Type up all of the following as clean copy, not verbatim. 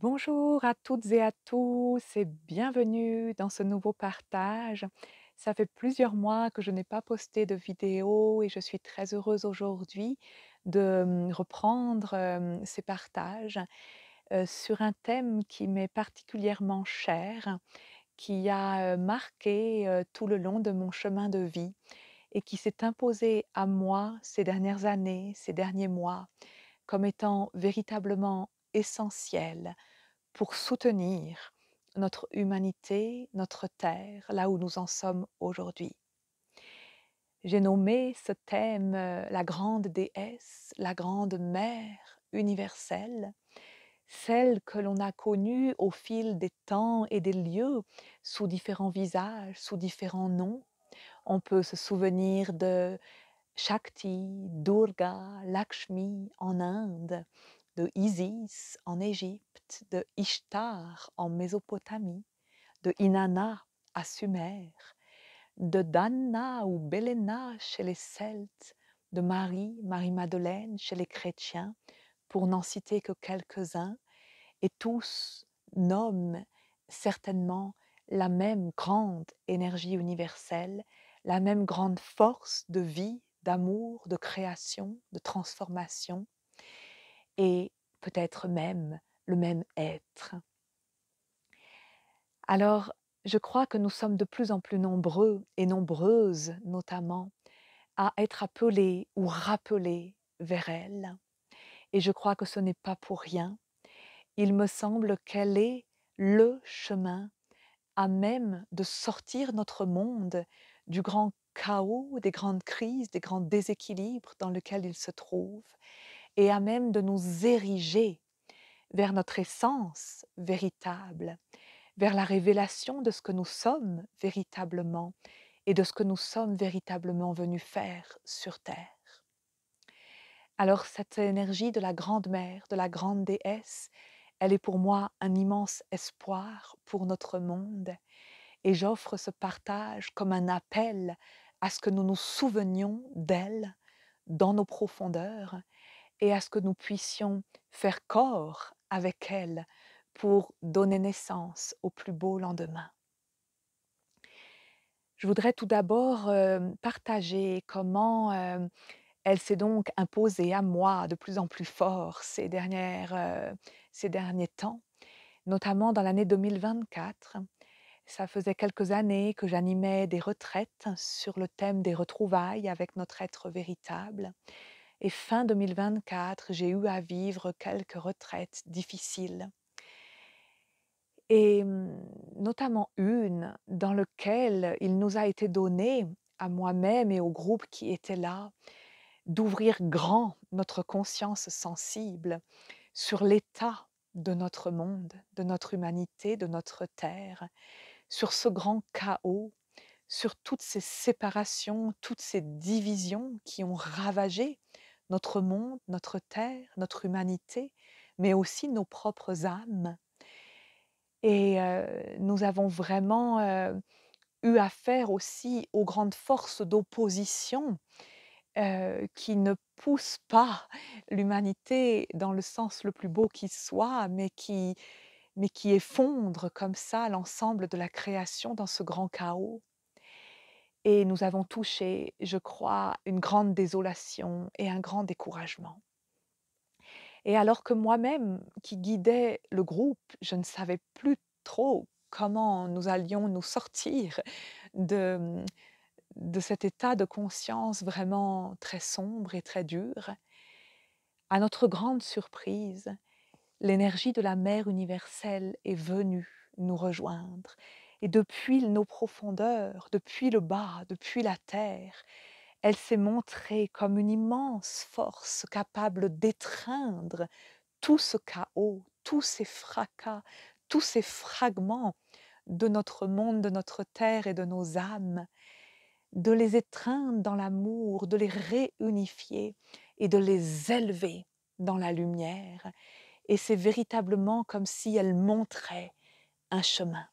Bonjour à toutes et à tous et bienvenue dans ce nouveau partage. Ça fait plusieurs mois que je n'ai pas posté de vidéo et je suis très heureuse aujourd'hui de reprendre ces partages sur un thème qui m'est particulièrement cher, qui a marqué tout le long de mon chemin de vie et qui s'est imposé à moi ces dernières années, ces derniers mois, comme étant véritablement essentiel pour soutenir notre humanité, notre terre, là où nous en sommes aujourd'hui. J'ai nommé ce thème la grande déesse, la grande mère universelle, celle que l'on a connue au fil des temps et des lieux, sous différents visages, sous différents noms. On peut se souvenir de Shakti, Durga, Lakshmi en Inde, de Isis en Égypte, de Ishtar en Mésopotamie, de Inanna à Sumer, de Danna ou Belena chez les Celtes, de Marie, Marie-Madeleine chez les chrétiens, pour n'en citer que quelques-uns, et tous nomment certainement la même grande énergie universelle, la même grande force de vie, d'amour, de création, de transformation, et peut-être même le même être. Alors, je crois que nous sommes de plus en plus nombreux et nombreuses notamment à être appelés ou rappelés vers elle. Et je crois que ce n'est pas pour rien. Il me semble qu'elle est le chemin à même de sortir notre monde du grand chaos, des grandes crises, des grands déséquilibres dans lesquels il se trouve, et à même de nous ériger vers notre essence véritable, vers la révélation de ce que nous sommes véritablement et de ce que nous sommes véritablement venus faire sur Terre. Alors cette énergie de la grande mère, de la grande déesse, elle est pour moi un immense espoir pour notre monde et j'offre ce partage comme un appel à ce que nous nous souvenions d'elle dans nos profondeurs et à ce que nous puissions faire corps avec elle pour donner naissance au plus beau lendemain. Je voudrais tout d'abord partager comment elle s'est donc imposée à moi de plus en plus fort ces derniers temps, notamment dans l'année 2024. Ça faisait quelques années que j'animais des retraites sur le thème des retrouvailles avec notre être véritable. Et fin 2024, j'ai eu à vivre quelques retraites difficiles. Et notamment une dans lequel il nous a été donné, à moi-même et au groupe qui était là, d'ouvrir grand notre conscience sensible sur l'état de notre monde, de notre humanité, de notre terre, sur ce grand chaos, sur toutes ces séparations, toutes ces divisions qui ont ravagé notre monde, notre terre, notre humanité, mais aussi nos propres âmes. Et nous avons vraiment eu affaire aussi aux grandes forces d'opposition qui ne poussent pas l'humanité dans le sens le plus beau qui soit, mais qui effondrent comme ça l'ensemble de la création dans ce grand chaos. Et nous avons touché, je crois, une grande désolation et un grand découragement. Et alors que moi-même, qui guidais le groupe, je ne savais plus trop comment nous allions nous sortir de, de cet état de conscience vraiment très sombre et très dur, à notre grande surprise, l'énergie de la mère universelle est venue nous rejoindre. Et depuis nos profondeurs, depuis le bas, depuis la terre, elle s'est montrée comme une immense force capable d'étreindre tout ce chaos, tous ces fracas, tous ces fragments de notre monde, de notre terre et de nos âmes, de les étreindre dans l'amour, de les réunifier et de les élever dans la lumière. Et c'est véritablement comme si elle montrait un chemin.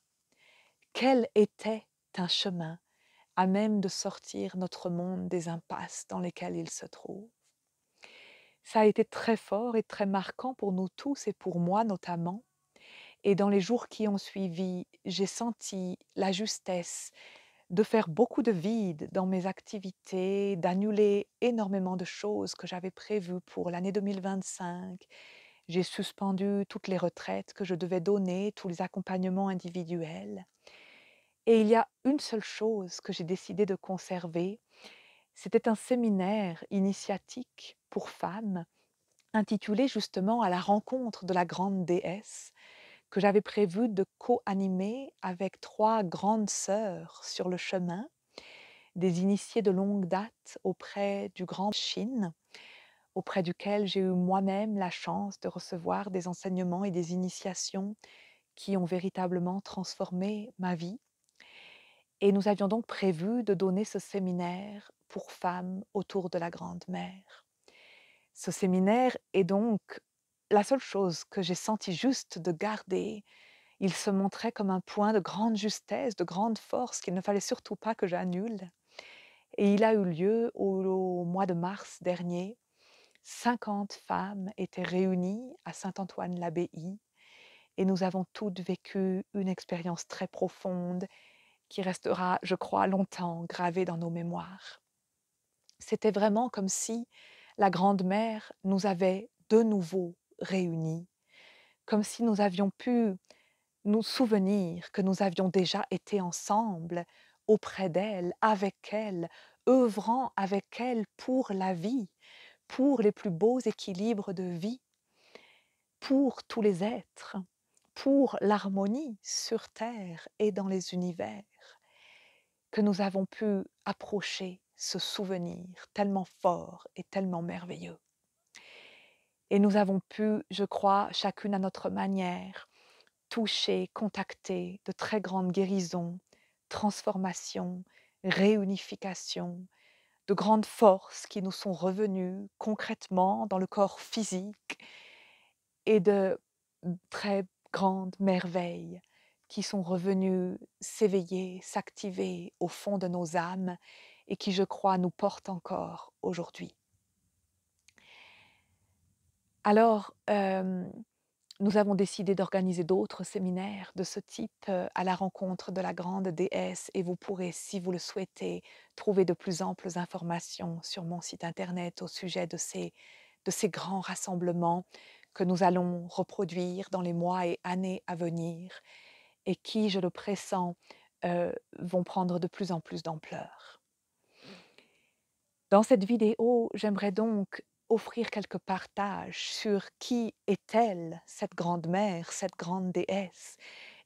Quel était un chemin à même de sortir notre monde des impasses dans lesquelles il se trouve? Ça a été très fort et très marquant pour nous tous et pour moi notamment, Et dans les jours qui ont suivi, j'ai senti la justesse de faire beaucoup de vide dans mes activités, d'annuler énormément de choses que j'avais prévues pour l'année 2025. J'ai suspendu toutes les retraites que je devais donner, tous les accompagnements individuels. Et il y a une seule chose que j'ai décidé de conserver, c'était un séminaire initiatique pour femmes intitulé justement «À la rencontre de la grande déesse», que j'avais prévu de co-animer avec 3 grandes sœurs sur le chemin, des initiés de longue date auprès du grand Chine, auprès duquel j'ai eu moi-même la chance de recevoir des enseignements et des initiations qui ont véritablement transformé ma vie. Et nous avions donc prévu de donner ce séminaire pour femmes autour de la Grande Mère. Ce séminaire est donc la seule chose que j'ai senti juste de garder. Il se montrait comme un point de grande justesse, de grande force qu'il ne fallait surtout pas que j'annule. Et il a eu lieu au mois de mars dernier. 50 femmes étaient réunies à Saint-Antoine-l'Abbaye et nous avons toutes vécu une expérience très profonde qui restera, je crois, longtemps gravée dans nos mémoires. C'était vraiment comme si la Grande Mère nous avait de nouveau réunis, comme si nous avions pu nous souvenir que nous avions déjà été ensemble, auprès d'elle, avec elle, œuvrant avec elle pour la vie, pour les plus beaux équilibres de vie, pour tous les êtres, pour l'harmonie sur terre et dans les univers, que nous avons pu approcher ce souvenir tellement fort et tellement merveilleux. Et nous avons pu, je crois, chacune à notre manière, toucher, contacter de très grandes guérisons, transformations, réunifications, de grandes forces qui nous sont revenues concrètement dans le corps physique et de très grandes merveilles qui sont revenues s'éveiller, s'activer au fond de nos âmes et qui, je crois, nous portent encore aujourd'hui. Alors, nous avons décidé d'organiser d'autres séminaires de ce type, à la rencontre de la grande déesse et vous pourrez, si vous le souhaitez, trouver de plus amples informations sur mon site internet au sujet de ces grands rassemblements que nous allons reproduire dans les mois et années à venir et qui, je le pressens, vont prendre de plus en plus d'ampleur. Dans cette vidéo, j'aimerais donc offrir quelques partages sur qui est-elle, cette grande mère, cette grande déesse,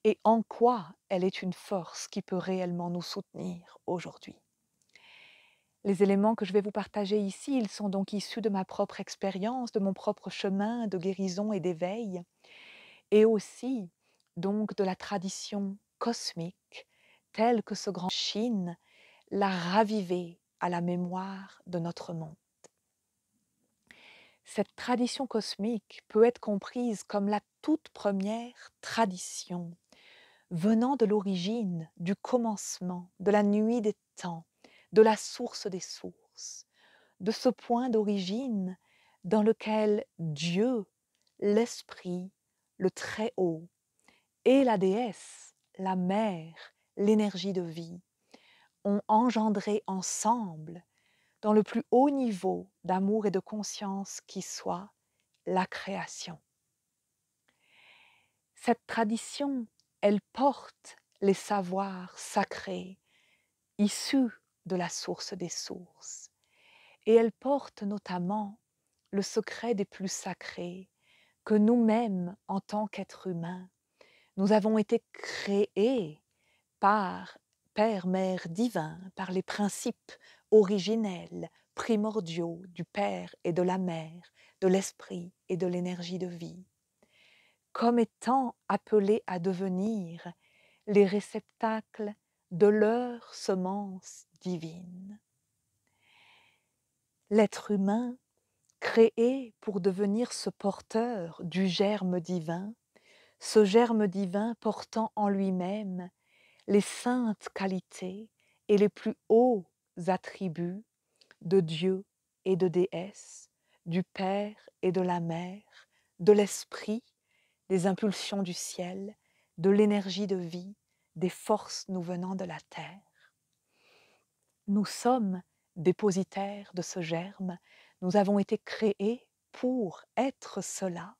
et en quoi elle est une force qui peut réellement nous soutenir aujourd'hui. Les éléments que je vais vous partager ici, ils sont donc issus de ma propre expérience, de mon propre chemin de guérison et d'éveil, et aussi donc de la tradition cosmique, telle que ce grand Chine l'a ravivée à la mémoire de notre monde. Cette tradition cosmique peut être comprise comme la toute première tradition venant de l'origine, du commencement, de la nuit des temps, de la source des sources, de ce point d'origine dans lequel Dieu, l'Esprit, le Très-Haut, et la déesse, la mère, l'énergie de vie, ont engendré ensemble, dans le plus haut niveau d'amour et de conscience qui soit, la création. Cette tradition, elle porte les savoirs sacrés issus de la source des sources et elle porte notamment le secret des plus sacrés que nous-mêmes, en tant qu'êtres humains, nous avons été créés par Père, Mère divin, par les principes originels, primordiaux du Père et de la Mère, de l'Esprit et de l'énergie de vie, comme étant appelés à devenir les réceptacles de leur semence divine. L'être humain, créé pour devenir ce porteur du germe divin, ce germe divin portant en lui-même les saintes qualités et les plus hauts attributs de Dieu et de déesse, du Père et de la Mère, de l'Esprit des impulsions du ciel, de l'énergie de vie, des forces nous venant de la terre. Nous sommes dépositaires de ce germe, nous avons été créés pour être cela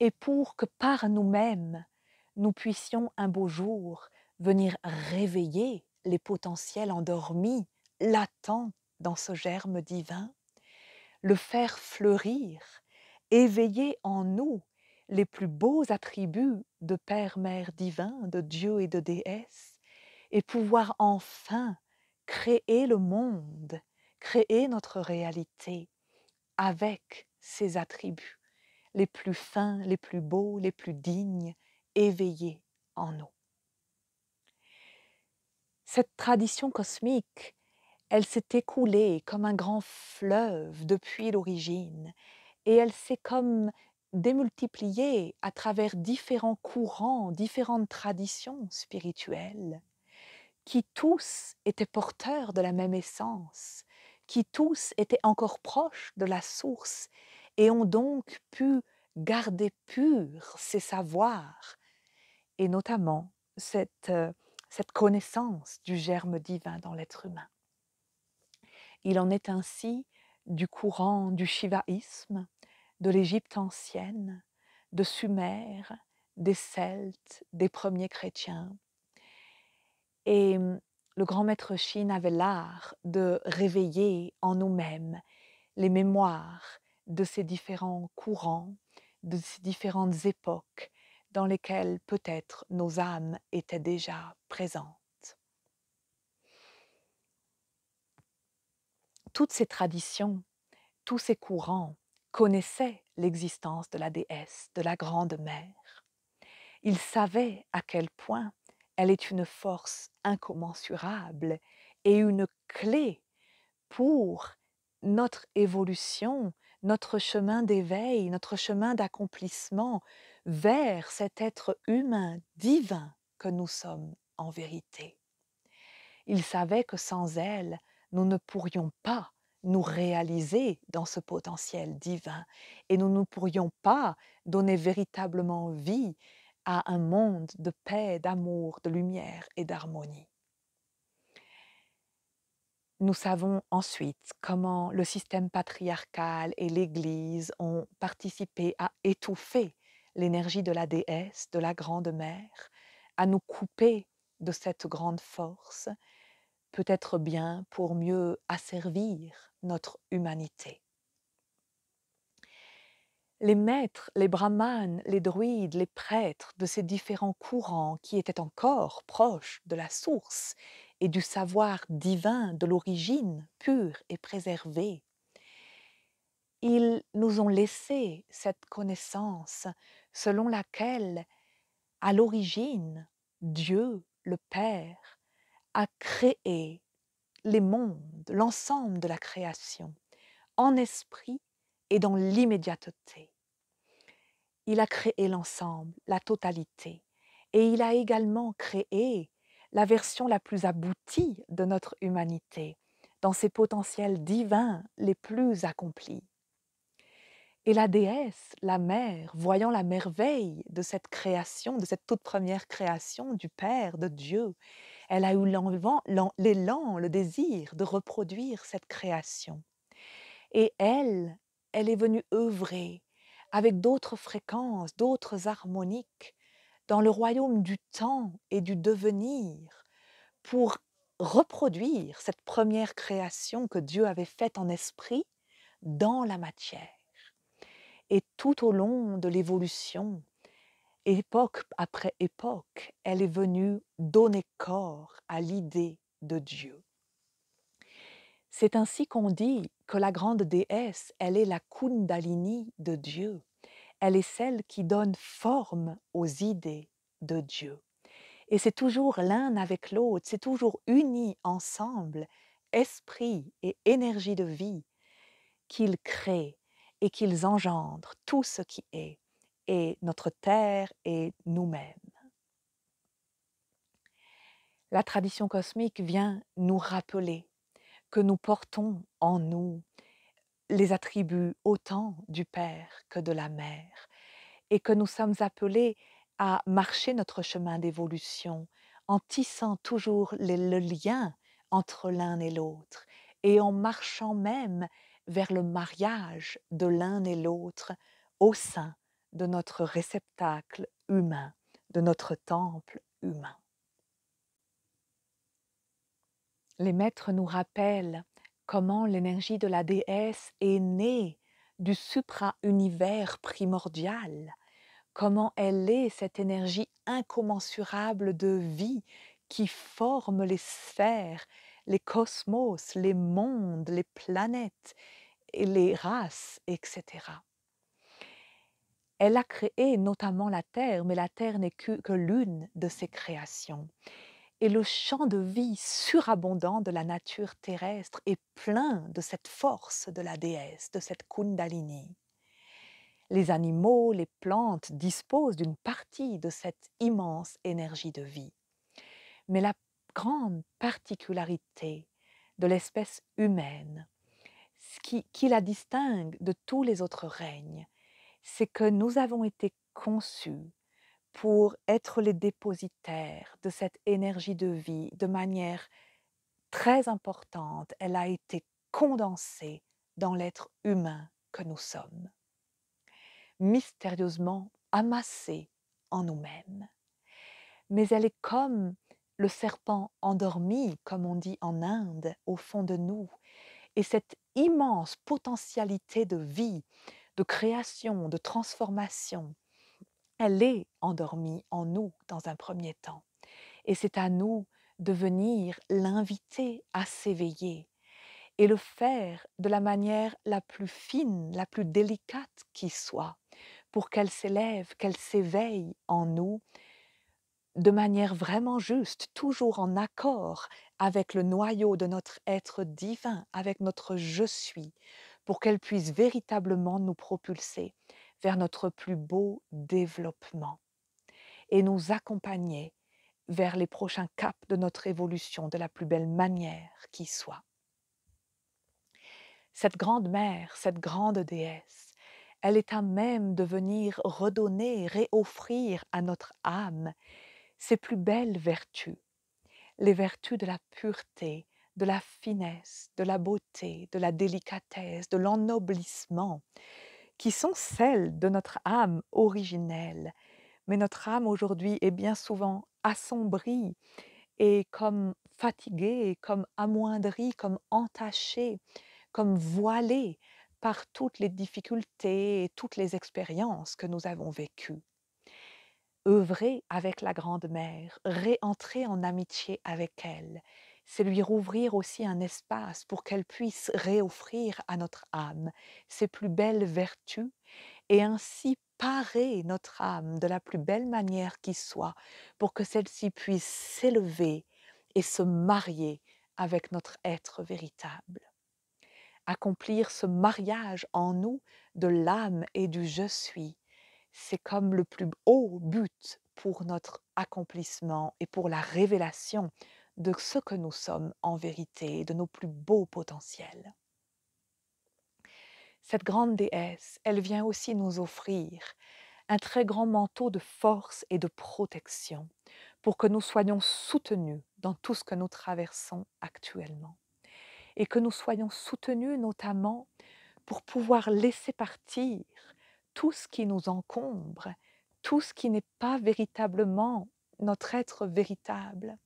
et pour que par nous-mêmes, nous puissions un beau jour venir réveiller les potentiels endormis, latents dans ce germe divin, le faire fleurir, éveiller en nous les plus beaux attributs de Père, Mère divin, de Dieu et de déesse, et pouvoir enfin créer le monde, créer notre réalité avec ces attributs les plus fins, les plus beaux, les plus dignes, éveillés en nous. Cette tradition cosmique, elle s'est écoulée comme un grand fleuve depuis l'origine et elle s'est comme démultipliée à travers différents courants, différentes traditions spirituelles, qui tous étaient porteurs de la même essence, qui tous étaient encore proches de la source et ont donc pu garder purs ces savoirs et notamment cette connaissance du germe divin dans l'être humain. Il en est ainsi du courant du shivaïsme, de l'Égypte ancienne, de Sumer, des Celtes, des premiers chrétiens. Et le grand maître Shin avait l'art de réveiller en nous-mêmes les mémoires de ces différents courants, de ces différentes époques dans lesquelles peut-être nos âmes étaient déjà présentes. Toutes ces traditions, tous ces courants connaissaient l'existence de la déesse, de la grande mère. Ils savaient à quel point elle est une force incommensurable et une clé pour notre évolution, notre chemin d'éveil, notre chemin d'accomplissement vers cet être humain divin que nous sommes en vérité. Ils savaient que sans elle, nous ne pourrions pas nous réaliser dans ce potentiel divin et nous ne pourrions pas donner véritablement vie à un monde de paix, d'amour, de lumière et d'harmonie. Nous savons ensuite comment le système patriarcal et l'Église ont participé à étouffer l'énergie de la déesse, de la grande mère, à nous couper de cette grande force, peut-être bien pour mieux asservir notre humanité. Les maîtres, les brahmanes, les druides, les prêtres de ces différents courants qui étaient encore proches de la source et du savoir divin de l'origine pure et préservée, ils nous ont laissé cette connaissance selon laquelle, à l'origine, Dieu, le Père, a créé les mondes, l'ensemble de la création, en esprit et dans l'immédiateté. Il a créé l'ensemble, la totalité, et il a également créé la version la plus aboutie de notre humanité, dans ses potentiels divins les plus accomplis. Et la déesse, la mère, voyant la merveille de cette création, de cette toute première création du Père, de Dieu, elle a eu l'élan, le désir de reproduire cette création. Et elle est venue œuvrer avec d'autres fréquences, d'autres harmoniques, dans le royaume du temps et du devenir, pour reproduire cette première création que Dieu avait faite en esprit dans la matière. Et tout au long de l'évolution, époque après époque, elle est venue donner corps à l'idée de Dieu. C'est ainsi qu'on dit que la grande déesse, elle est la Kundalini de Dieu. Elle est celle qui donne forme aux idées de Dieu. Et c'est toujours l'un avec l'autre, c'est toujours unis ensemble, esprit et énergie de vie, qu'ils créent et qu'ils engendrent tout ce qui est, et notre terre et nous-mêmes. La tradition cosmique vient nous rappeler que nous portons en nous les attributs autant du Père que de la Mère, et que nous sommes appelés à marcher notre chemin d'évolution en tissant toujours le lien entre l'un et l'autre et en marchant même vers le mariage de l'un et l'autre au sein de notre réceptacle humain, de notre temple humain. Les maîtres nous rappellent comment l'énergie de la déesse est née du supra-univers primordial, comment elle est cette énergie incommensurable de vie qui forme les sphères, les cosmos, les mondes, les planètes et les races, etc. Elle a créé notamment la Terre, mais la Terre n'est que l'une de ses créations. Et le champ de vie surabondant de la nature terrestre est plein de cette force de la déesse, de cette Kundalini. Les animaux, les plantes disposent d'une partie de cette immense énergie de vie. Mais la grande particularité de l'espèce humaine, qui la distingue de tous les autres règnes, c'est que nous avons été conçus pour être les dépositaires de cette énergie de vie de manière très importante. Elle a été condensée dans l'être humain que nous sommes, mystérieusement amassée en nous-mêmes. Mais elle est comme le serpent endormi, comme on dit en Inde, au fond de nous. Et cette immense potentialité de vie, de création, de transformation, elle est endormie en nous dans un premier temps. Et c'est à nous de venir l'inviter à s'éveiller et le faire de la manière la plus fine, la plus délicate qui soit, pour qu'elle s'élève, qu'elle s'éveille en nous de manière vraiment juste, toujours en accord avec le noyau de notre être divin, avec notre je suis, pour qu'elle puisse véritablement nous propulser vers notre plus beau développement et nous accompagner vers les prochains caps de notre évolution de la plus belle manière qui soit. Cette grande mère, cette grande déesse, elle est à même de venir redonner, réoffrir à notre âme ses plus belles vertus, les vertus de la pureté, de la finesse, de la beauté, de la délicatesse, de l'ennoblissement, qui sont celles de notre âme originelle. Mais notre âme aujourd'hui est bien souvent assombrie et comme fatiguée, comme amoindrie, comme entachée, comme voilée par toutes les difficultés et toutes les expériences que nous avons vécues. Œuvrer avec la Grande Mère, réentrer en amitié avec elle, c'est lui rouvrir aussi un espace pour qu'elle puisse réoffrir à notre âme ses plus belles vertus et ainsi parer notre âme de la plus belle manière qui soit pour que celle-ci puisse s'élever et se marier avec notre être véritable. Accomplir ce mariage en nous de l'âme et du je suis, c'est comme le plus haut but pour notre accomplissement et pour la révélation de ce que nous sommes en vérité, de nos plus beaux potentiels. Cette grande déesse, elle vient aussi nous offrir un très grand manteau de force et de protection pour que nous soyons soutenus dans tout ce que nous traversons actuellement et que nous soyons soutenus notamment pour pouvoir laisser partir tout ce qui nous encombre, tout ce qui n'est pas véritablement notre être véritable.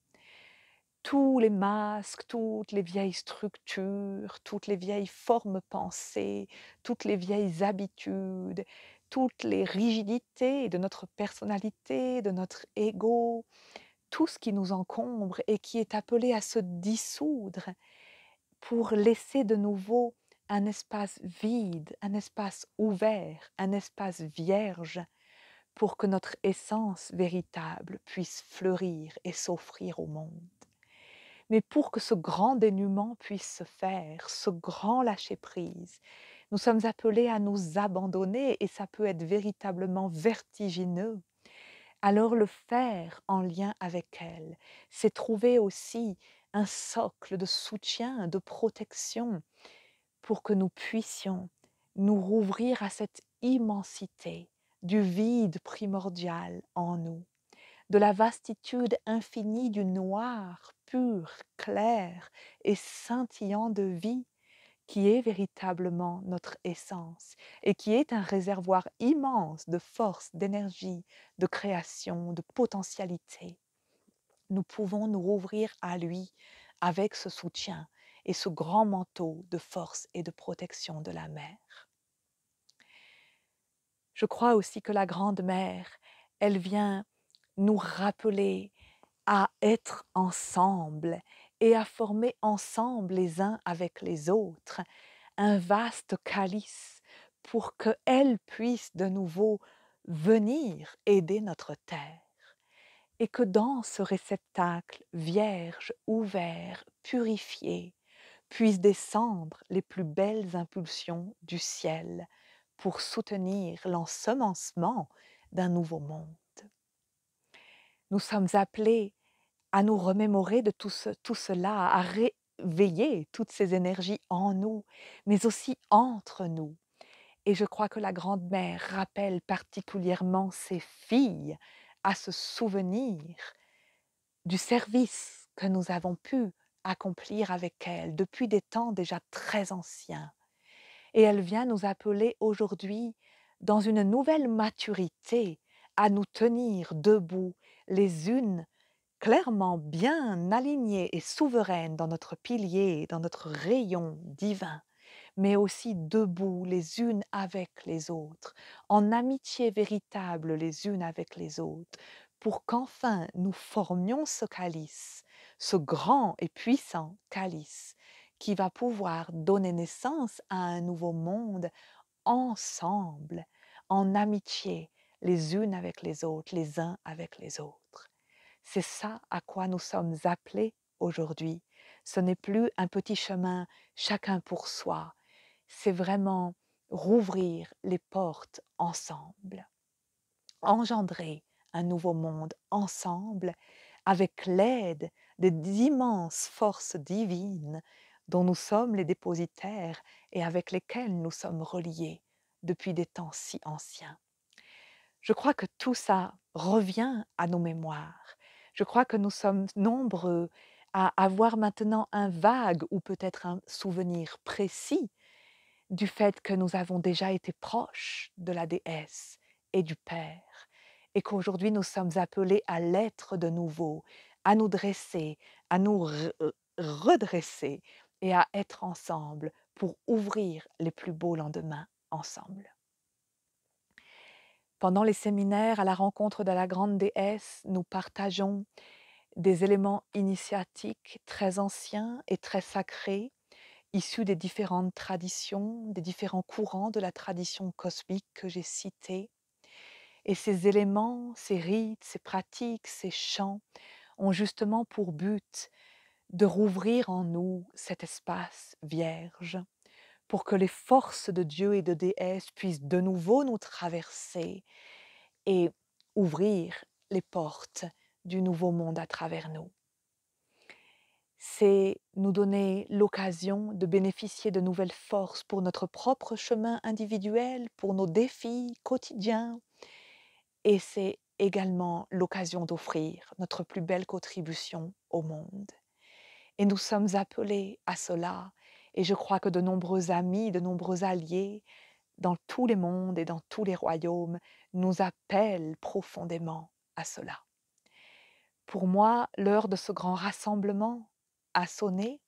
Tous les masques, toutes les vieilles structures, toutes les vieilles formes pensées, toutes les vieilles habitudes, toutes les rigidités de notre personnalité, de notre ego, tout ce qui nous encombre et qui est appelé à se dissoudre pour laisser de nouveau un espace vide, un espace ouvert, un espace vierge pour que notre essence véritable puisse fleurir et s'offrir au monde. Mais pour que ce grand dénuement puisse se faire, ce grand lâcher-prise, nous sommes appelés à nous abandonner et ça peut être véritablement vertigineux. Alors le faire en lien avec elle, c'est trouver aussi un socle de soutien, de protection pour que nous puissions nous rouvrir à cette immensité du vide primordial en nous, de la vastitude infinie du noir, pur, clair et scintillant de vie qui est véritablement notre essence et qui est un réservoir immense de force, d'énergie, de création, de potentialité. Nous pouvons nous rouvrir à lui avec ce soutien et ce grand manteau de force et de protection de la mer. Je crois aussi que la Grande Mère, elle vient nous rappeler à être ensemble et à former ensemble les uns avec les autres un vaste calice pour qu'elle puisse de nouveau venir aider notre terre et que dans ce réceptacle vierge, ouvert, purifié, puissent descendre les plus belles impulsions du ciel pour soutenir l'ensemencement d'un nouveau monde. Nous sommes appelés à nous remémorer de tout cela, à réveiller toutes ces énergies en nous, mais aussi entre nous. Et je crois que la Grande Mère rappelle particulièrement ses filles à se souvenir du service que nous avons pu accomplir avec elle depuis des temps déjà très anciens. Et elle vient nous appeler aujourd'hui dans une nouvelle maturité à nous tenir debout les unes clairement bien alignées et souveraines dans notre pilier, dans notre rayon divin, mais aussi debout les unes avec les autres, en amitié véritable les unes avec les autres, pour qu'enfin nous formions ce calice, ce grand et puissant calice, qui va pouvoir donner naissance à un nouveau monde ensemble, en amitié, les unes avec les autres, les uns avec les autres. C'est ça à quoi nous sommes appelés aujourd'hui. Ce n'est plus un petit chemin chacun pour soi, c'est vraiment rouvrir les portes ensemble, engendrer un nouveau monde ensemble avec l'aide des immenses forces divines dont nous sommes les dépositaires et avec lesquelles nous sommes reliés depuis des temps si anciens. Je crois que tout ça revient à nos mémoires. Je crois que nous sommes nombreux à avoir maintenant un vague ou peut-être un souvenir précis du fait que nous avons déjà été proches de la déesse et du Père et qu'aujourd'hui nous sommes appelés à l'être de nouveau, à nous dresser, à nous redresser et à être ensemble pour ouvrir les plus beaux lendemains ensemble. Pendant les séminaires à la rencontre de la grande déesse, nous partageons des éléments initiatiques très anciens et très sacrés, issus des différentes traditions, des différents courants de la tradition cosmique que j'ai cités. Et ces éléments, ces rites, ces pratiques, ces chants ont justement pour but de rouvrir en nous cet espace vierge pour que les forces de Dieu et de déesse puissent de nouveau nous traverser et ouvrir les portes du nouveau monde à travers nous. C'est nous donner l'occasion de bénéficier de nouvelles forces pour notre propre chemin individuel, pour nos défis quotidiens. Et c'est également l'occasion d'offrir notre plus belle contribution au monde. Et nous sommes appelés à cela. Et je crois que de nombreux amis, de nombreux alliés dans tous les mondes et dans tous les royaumes nous appellent profondément à cela. Pour moi, l'heure de ce grand rassemblement a sonné.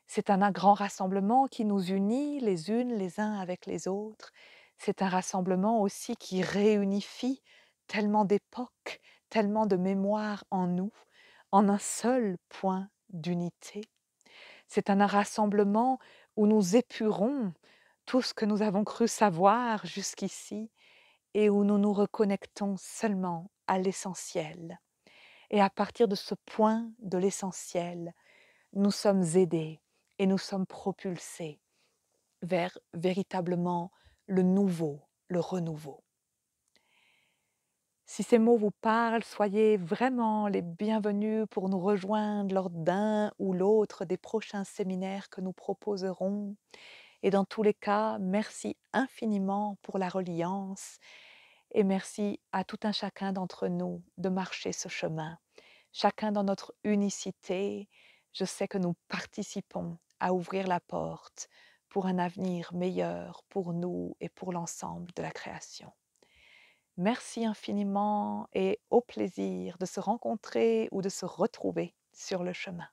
C'est un grand rassemblement qui nous unit les unes les uns avec les autres. C'est un rassemblement aussi qui réunifie tellement d'époques, tellement de mémoires en nous, en un seul point d'unité. C'est un rassemblement où nous épurons tout ce que nous avons cru savoir jusqu'ici et où nous nous reconnectons seulement à l'essentiel. Et à partir de ce point de l'essentiel, nous sommes aidés et nous sommes propulsés vers véritablement le nouveau, le renouveau. Si ces mots vous parlent, soyez vraiment les bienvenus pour nous rejoindre lors d'un ou l'autre des prochains séminaires que nous proposerons. Et dans tous les cas, merci infiniment pour la reliance et merci à tout un chacun d'entre nous de marcher ce chemin. Chacun dans notre unicité, je sais que nous participons à ouvrir la porte pour un avenir meilleur pour nous et pour l'ensemble de la création. Merci infiniment et au plaisir de se rencontrer ou de se retrouver sur le chemin.